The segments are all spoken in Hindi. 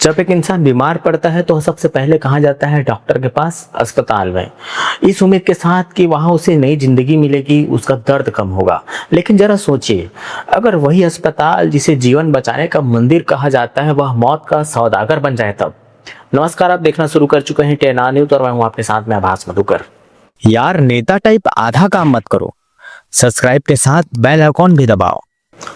जब एक इंसान बीमार पड़ता है तो सबसे पहले कहाँ जाता है? डॉक्टर के पास, अस्पताल में, इस उम्मीद के साथ कि वहाँ उसे नई जिंदगी मिलेगी, उसका दर्द कम होगा। लेकिन जरा सोचिए, अगर वही अस्पताल जिसे जीवन बचाने का मंदिर कहा जाता है वह मौत का सौदागर बन जाए तब। नमस्कार, आप देखना शुरू कर चुके हैं TNR न्यूज़ और मैं हूँ आपके साथ में आभास मधुकर। यार नेता टाइप आधा काम मत करो, सब्सक्राइब के साथ बेल आइकॉन भी दबाओ।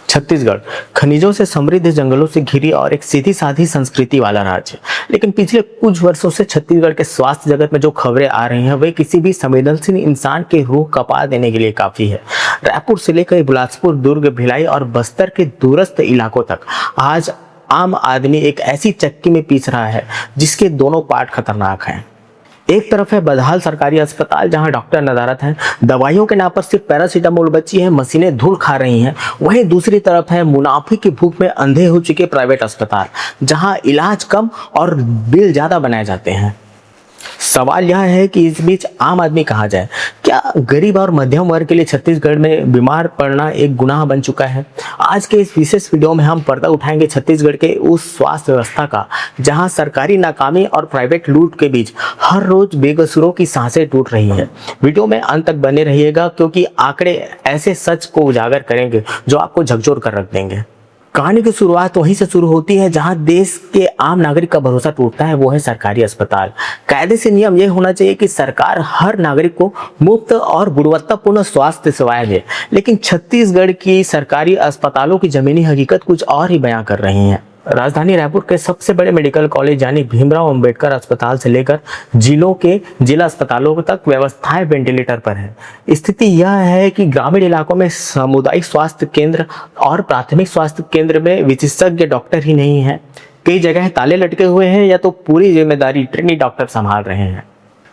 छत्तीसगढ़ खनिजों से समृद्ध, जंगलों से घिरी और एक सीधी साधी संस्कृति वाला राज्य। लेकिन पिछले कुछ वर्षों से छत्तीसगढ़ के स्वास्थ्य जगत में जो खबरें आ रही हैं वे किसी भी संवेदनशील इंसान के रूह कपा देने के लिए काफी है। रायपुर से लेकर बिलासपुर, दुर्ग, भिलाई और बस्तर के दूरस्थ इलाकों तक आज आम आदमी एक ऐसी चक्की में पीस रहा है जिसके दोनों पार्ट खतरनाक हैं। एक तरफ है बदहाल सरकारी अस्पताल जहां डॉक्टर नदारत हैं, दवाइयों के नाम पर सिर्फ पैरासीटामोल बची है, मशीनें धूल खा रही हैं। वहीं दूसरी तरफ है मुनाफे की भूख में अंधे हो चुके प्राइवेट अस्पताल जहां इलाज कम और बिल ज्यादा बनाए जाते हैं। सवाल यह है कि इस बीच आम आदमी कहाँ जाए? क्या गरीब और मध्यम वर्ग के लिए छत्तीसगढ़ में बीमार पड़ना एक गुनाह बन चुका है? आज के इस विशेष वीडियो में हम पर्दा उठाएंगे छत्तीसगढ़ के उस स्वास्थ्य व्यवस्था का जहां सरकारी नाकामी और प्राइवेट लूट के बीच हर रोज बेकसूरों की सांसें टूट रही है। वीडियो में अंत तक बने रहिएगा क्योंकि आंकड़े ऐसे सच को उजागर करेंगे जो आपको झकझोर कर रख देंगे। कहानी की शुरुआत वहीं से शुरू होती है जहां देश के आम नागरिक का भरोसा टूटता है, वो है सरकारी अस्पताल। कायदे से नियम यह होना चाहिए कि सरकार हर नागरिक को मुफ्त और गुणवत्तापूर्ण स्वास्थ्य सेवाएं दे, लेकिन छत्तीसगढ़ की सरकारी अस्पतालों की जमीनी हकीकत कुछ और ही बयां कर रही है। राजधानी रायपुर के सबसे बड़े मेडिकल कॉलेज यानी भीमराव अंबेडकर अस्पताल से लेकर जिलों के जिला अस्पतालों तक व्यवस्थाएं वेंटिलेटर पर है। स्थिति यह है कि ग्रामीण इलाकों में सामुदायिक स्वास्थ्य केंद्र और प्राथमिक स्वास्थ्य केंद्र में विशेषज्ञ डॉक्टर ही नहीं है। कई जगह ताले लटके हुए हैं या तो पूरी जिम्मेदारी ट्रेनी डॉक्टर संभाल रहे हैं।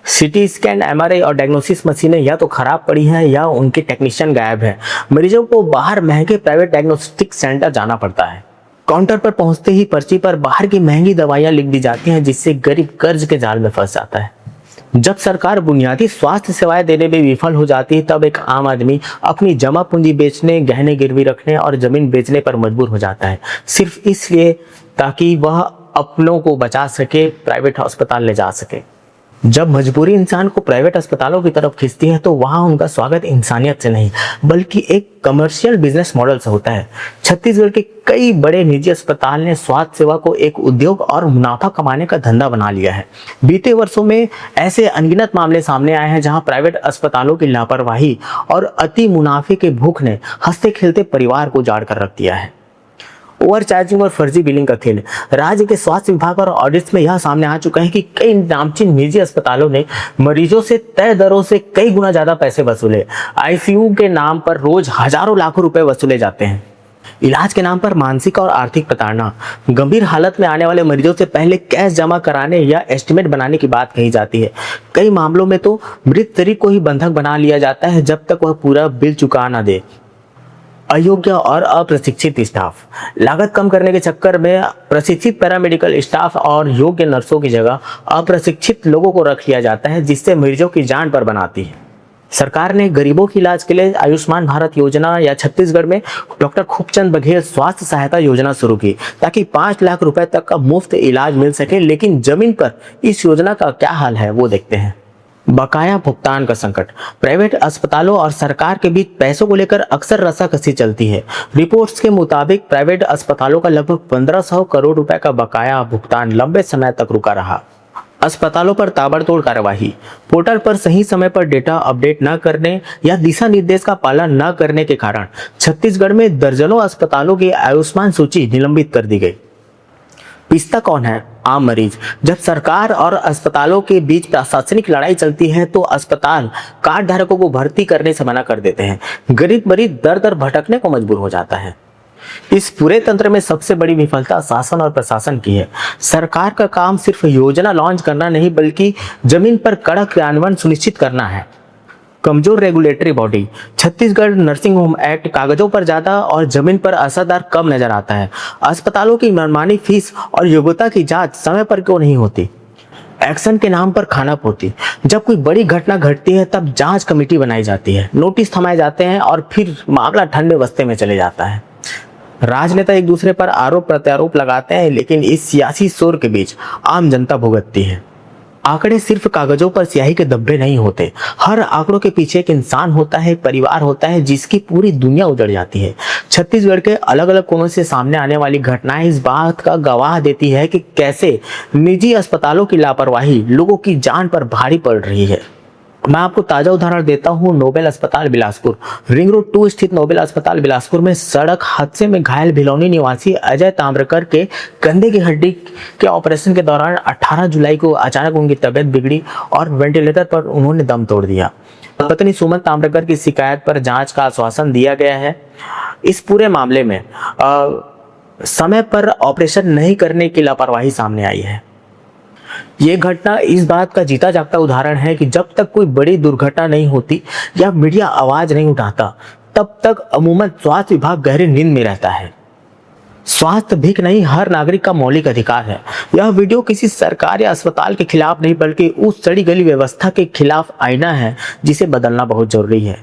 CT स्कैन, MRI और डायग्नोसिस मशीनें या तो खराब पड़ी हैं या उनके टेक्नीशियन गायब है। मरीजों को बाहर महंगे प्राइवेट डायग्नोस्टिक सेंटर जाना पड़ता है। काउंटर पर पहुंचते ही पर्ची पर बाहर की महंगी दवाइयां लिख दी जाती हैं जिससे गरीब कर्ज के जाल में फंस जाता है। जब सरकार बुनियादी स्वास्थ्य सेवाएं देने में विफल हो जाती है तब एक आम आदमी अपनी जमा पूंजी बेचने, गहने गिरवी रखने और जमीन बेचने पर मजबूर हो जाता है, सिर्फ इसलिए ताकि वह अपनों को बचा सके, प्राइवेट अस्पताल ले जा सके। जब मजबूरी इंसान को प्राइवेट अस्पतालों की तरफ खींचती है तो वहां उनका स्वागत इंसानियत से नहीं बल्कि एक कमर्शियल बिजनेस मॉडल से होता है। छत्तीसगढ़ के कई बड़े निजी अस्पताल ने स्वास्थ्य सेवा को एक उद्योग और मुनाफा कमाने का धंधा बना लिया है। बीते वर्षों में ऐसे अनगिनत मामले सामने आए हैं जहां प्राइवेट अस्पतालों की लापरवाही और अति मुनाफे के भूख ने हंसते खेलते परिवार को उजाड़ कर रख दिया है। ओवर चार्जिंग और फर्जी बिलिंग का खेल। राज्य के स्वास्थ्य विभाग और ऑडिट्स में यह सामने आ चुका है कि कई नामचीन निजी अस्पतालों ने मरीजों से तय दरों से कई गुना ज्यादा पैसे वसूले। ICU के नाम पर रोज हजारों लाखों रुपए वसूले जाते हैं। इलाज के नाम पर मानसिक और आर्थिक प्रताड़ना। गंभीर हालत में आने वाले मरीजों से पहले कैश जमा कराने या एस्टिमेट बनाने की बात कही जाती है। कई मामलों में तो मृत शरीर को ही बंधक बना लिया जाता है जब तक वह पूरा बिल चुका ना दे। अयोग्य और अप्रशिक्षित स्टाफ। लागत कम करने के चक्कर में प्रशिक्षित पैरामेडिकल स्टाफ और योग्य नर्सों की जगह अप्रशिक्षित लोगों को रख लिया जाता है जिससे मरीजों की जान पर बनाती है। सरकार ने गरीबों के इलाज के लिए आयुष्मान भारत योजना या छत्तीसगढ़ में डॉक्टर खूबचंद बघेल स्वास्थ्य सहायता योजना शुरू की ताकि 5 लाख रुपए तक का मुफ्त इलाज मिल सके। लेकिन जमीन पर इस योजना का क्या हाल है वो देखते हैं। बकाया भुगतान का संकट। प्राइवेट अस्पतालों और सरकार के बीच पैसों को लेकर अक्सर रस्साकसी चलती है। रिपोर्ट्स के मुताबिक प्राइवेट अस्पतालों का लगभग 1500 करोड़ रुपए का बकाया भुगतान लंबे समय तक रुका रहा। अस्पतालों पर ताबड़तोड़ कार्यवाही। पोर्टल पर सही समय पर डेटा अपडेट न करने या दिशा निर्देश का पालन न करने के कारण छत्तीसगढ़ में दर्जनों अस्पतालों की आयुष्मान सूची निलंबित कर दी गई। पिसता कौन है? आम मरीज। जब सरकार और अस्पतालों के बीच प्रशासनिक लड़ाई चलती है तो अस्पताल कार्ड धारकों को भर्ती करने से मना कर देते हैं। गरीब मरीज दर दर भटकने को मजबूर हो जाता है। इस पूरे तंत्र में सबसे बड़ी विफलता शासन और प्रशासन की है। सरकार का काम सिर्फ योजना लॉन्च करना नहीं बल्कि जमीन पर कड़क क्रियान्वयन सुनिश्चित करना है। कमजोर regulatory body. Chhattisgarh nursing home act कागजों पर ज्यादा और जमीन पर असरदार कम नजर आता है। अस्पतालों की मनमानी फीस और योग्यता की जांच समय पर क्यों नहीं होती? एक्शन के नाम पर खानापूर्ति। जब कोई बड़ी घटना घटती है तब जांच कमेटी बनाई जाती है, नोटिस थमाए जाते हैं और फिर मामला ठंडे बस्ते में चले जाता है। राजनेता एक दूसरे पर आरोप प्रत्यारोप लगाते हैं, लेकिन इस सियासी शोर के बीच आम जनता भुगतती है। आंकड़े सिर्फ कागजों पर स्याही के धब्बे नहीं होते, हर आंकड़ों के पीछे एक इंसान होता है, एक परिवार होता है जिसकी पूरी दुनिया उजड़ जाती है। छत्तीसगढ़ के अलग अलग कोनों से सामने आने वाली घटनाएं इस बात का गवाह देती है कि कैसे निजी अस्पतालों की लापरवाही लोगों की जान पर भारी पड़ रही है। मैं आपको ताजा उदाहरण देता हूं, नोबेल अस्पताल बिलासपुर। रिंग रोड 2 स्थित नोबेल अस्पताल बिलासपुर में सड़क हादसे में घायल भिलौनी निवासी अजय ताम्रकर के कंधे की हड्डी के ऑपरेशन के दौरान 18 जुलाई को अचानक उनकी तबीयत बिगड़ी और वेंटिलेटर पर उन्होंने दम तोड़ दिया। पत्नी सुमन ताम्रकर की शिकायत पर जांच का आश्वासन दिया गया है। इस पूरे मामले में समय पर ऑपरेशन नहीं करने की लापरवाही सामने आई है। ये घटना इस बात का जीता जागता उदाहरण है कि जब तक कोई बड़ी दुर्घटना नहीं होती या मीडिया आवाज नहीं उठाता, तब तक अमूमन स्वास्थ्य विभाग गहरी नींद में रहता है। स्वास्थ्य भीख नहीं, हर नागरिक का मौलिक अधिकार है। यह वीडियो किसी सरकार या अस्पताल के खिलाफ नहीं, बल्कि उस सड़ी गली व्यवस्था के खिलाफ आईना है जिसे बदलना बहुत जरूरी है।